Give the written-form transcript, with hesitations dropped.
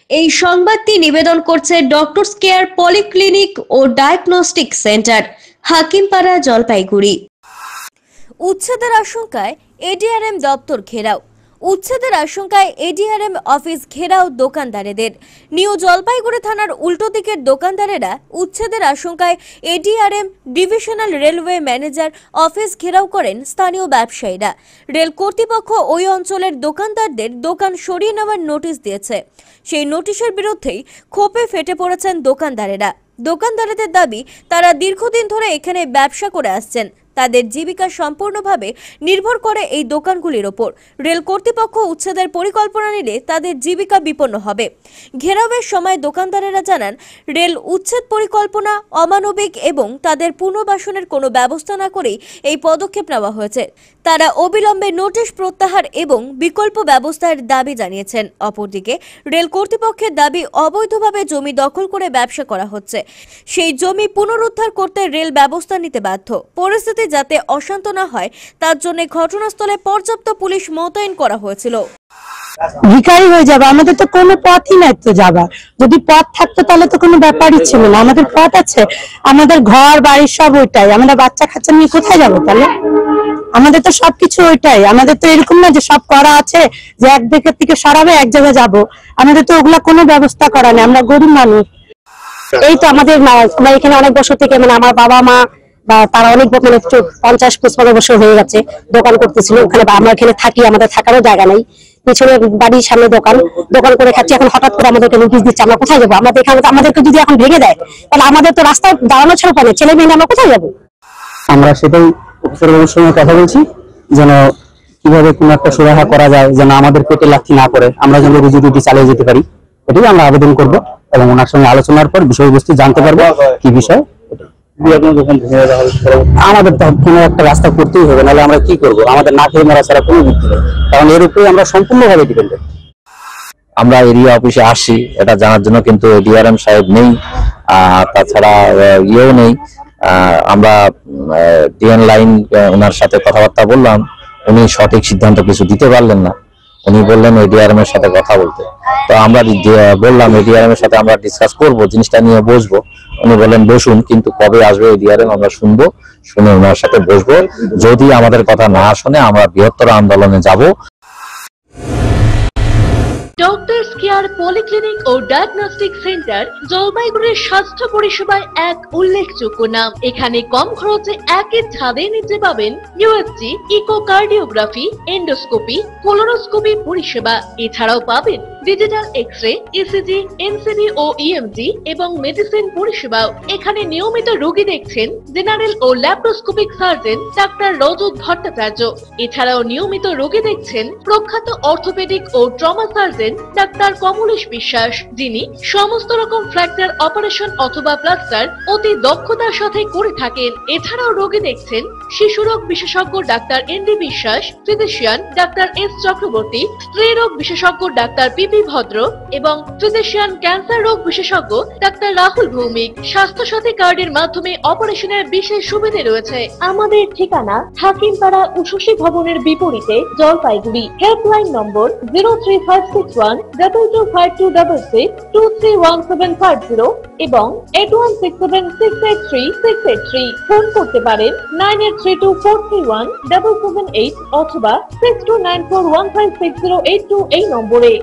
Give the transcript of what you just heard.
এই সংবাদটি নিবেদন করছে ডক্টরস কেয়ার পলিক্লিনিক ও ডায়াগনস্টিক সেন্টার, হাকিমপাড়া, জলপাইগুড়ি। উচ্ছেদের আশঙ্কায় এডিআরএম দপ্তর ঘেরাও। উচ্ছেদের আশঙ্কায় এডিআরএম অফিস ঘেরাও দোকানদারেদের। নিউ জলপাইগুড়ি থানার উল্টো দিকের দোকানদারেরা উচ্ছেদের আশঙ্কায় ADRM divisional railway manager office ঘেরাও করেন স্থানীয় ব্যবসায়ীরা। রেল কর্তৃপক্ষ ওই অঞ্চলের দোকানদারদের দোকান সরিয়ে নেওয়ার নোটিশ দিয়েছে। সেই নোটিশের বিরুদ্ধেই ক্ষোভে ফেটে পড়েছেন দোকানদারেরা। দোকানদারদের দাবি, তারা দীর্ঘদিন ধরে এখানে ব্যবসা করে আসছেন। তাদের জীবিকা সম্পূর্ণভাবে নির্ভর করে এই দোকানগুলির ওপর। রেল কর্তৃপক্ষ উচ্ছেদের পরিকল্পনা নিলে তাদের জীবিকা বিপন্ন হবে। ঘেরাওয়ের সময় দোকানদারেরা জানান, রেল উচ্ছেদ পরিকল্পনা অমানবিক এবং তাদের পুনর্বাসনের কোনো ব্যবস্থা না করেই এই পদক্ষেপ নেওয়া হয়েছে। তারা অবিলম্বে নোটিশ প্রত্যাহার এবং বিকল্প ব্যবস্থার দাবি জানিয়েছেন। অপরদিকে রেল কর্তৃপক্ষের দাবি, অবৈধভাবে জমি দখল করে ব্যবসা করা হচ্ছে। সেই জমি পুনরুদ্ধার করতে রেল ব্যবস্থা নিতে বাধ্য। পরিস্থিতি যাতে অশান্ত না হয় তার জন্য ঘটনাস্থলে পর্যাপ্ত পুলিশ মোতায়েন করা হয়েছিল। ভিখারি হয়ে যাবে, আমাদের তো কোনো পথই নাই তো যাবার। যদি পথ থাকতো তাহলে তো কোনো ব্যাপারই ছিল না। আমাদের পথ আছে, আমাদের ঘর বাড়ি সব ওইটাই। আমরা বাচ্চা কাচ্চা নিয়ে কোথায় যাবো তাহলে? আমাদের তো সবকিছু ওইটাই। আমাদের তো এরকম না যে সব করা আছে যে এক দিকের থেকে সরাবে এক জায়গায় যাবো। আমাদের তো ওগুলা কোনো ব্যবস্থা করা নেই। আমরা গরিব মানুষ। এই তো আমাদের আমরা এখানে অনেক বছর থেকে, মানে আমার বাবা মা বা তারা অনেক মানে 50-55 বছর হয়ে গেছে দোকান করতেছিল ওখানে। আমরা এখানে থাকি, আমাদের থাকারও জায়গা নেই। পিছনে বাড়ির সামনে দোকান করে খাচ্ছি। এখন হঠাৎ করে আমাদেরকে নোটিশ দিচ্ছে, আমরা কোথায় যাবো? আমাদেরকে যদি এখন ভেঙে দেয় তাহলে আমাদের তো রাস্তায় দাঁড়ানো ছাড়া পাবে, ছেলে মেয়ে আমরা কোথায় যাবো? আমরা সেটাই অফিসারের সঙ্গে কথা বলছি, যেন কিভাবে কোন একটা সুরাহা করা যায়, যেন আমাদের পেটে লাথি না পড়ে, আমরা যেন রুজি রুটি চালিয়ে যেতে পারি। এটাই আমরা আবেদন করব এবং ওনার সঙ্গে আলোচনার পর বিষয়বস্তু জানতে পারবো কি বিষয়। আমাদের তো কোনো একটা রাস্তা করতেই হবে, নাহলে আমরা কি করবো? আমাদের না খেয়ে মরা ছাড়া কোনো বুদ্ধি নেই, কারণ এর উপরে আমরা সম্পূর্ণভাবে ডিপেন্ডেন্ট। আমরা এরিয়া অফিসে আসি এটা জানার জন্য, কিন্তু ডিআরএম সাহেব নেই, তাছাড়া ইয়েও নেই। আমরা ডিএন লাইন ওনার সাথে কথাবার্তা বললাম, উনি সঠিক সিদ্ধান্ত কিছু দিতে পারলেন না। উনি বললেন এডিআরএম এর সাথে কথা বলতে। তো আমরা বললাম এডিআরএম এর সাথে আমরা ডিসকাস করবো, জিনিসটা নিয়ে বসবো। উনি বললেন বসুন, কিন্তু কবে আসবে এডিআরএম আমরা শুনবো, শুনে ওনার সাথে বসবো। যদি আমাদের কথা না শুনে আমরা বৃহত্তর আন্দোলনে যাব। ডক্টরস কেয়ার পলিক্লিনিক ও ডায়াগনস্টিক সেন্টার জলপাইগুড়ির স্বাস্থ্য পরিষেবায় এক উল্লেখযোগ্য নাম। এখানে কম খরচে একই ছাদের নিচে পাবেন ইউএসজি, ইকোকার্ডিওগ্রাফি, এন্ডোস্কোপি, কোলোনোস্কোপি পরিষেবা। এছাড়াও পাবেন ডিজিটাল এক্স-রে, ইসিজি, এনসিবি ও ইএমজি এবং মেডিসিন পরিষেবাও। এখানে নিয়মিত রোগী দেখছেন জেনারেল ও ল্যাপ্রোস্কোপিক সার্জন ডাক্তার রজত ভট্টাচার্য। এছাড়াও নিয়মিত রোগী দেখছেন প্রখ্যাত অর্থোপেডিক ও ট্রমা সার্জন ডাক্তার কমলেশ বিশ্বাস, যিনি সমস্ত রকম ফ্র্যাকচার অপারেশন অথবা প্লাস্টার অতি দক্ষতার সাথে করে থাকেন। এছাড়াও রোগী দেখছেন শিশুরোগ বিশেষজ্ঞ ডাক্তার এনডি বিশ্বাস, ফিজিশিয়ান ডাক্তার এস চক্রবর্তী, স্ত্রী রোগ বিশেষজ্ঞ ডাক্তার পিপি ভদ্র এবং ফিজিশিয়ান ক্যান্সার রোগ বিশেষজ্ঞ ডাক্তার রাহুল ভৌমিক। স্বাস্থ্য সাথী কার্ডের মাধ্যমে অপারেশনের বিশেষ সুবিধা রয়েছে। আমাদের ঠিকানা হাকিমপাড়া উষসী ভবনের বিপরীতে, জলপাইগুড়ি। হেল্পলাইন নম্বর 03561225266, 231750 এবং 8167683683। ফোন করতে পারেন 9832431778 অথবা 6294156082 এই নম্বরে।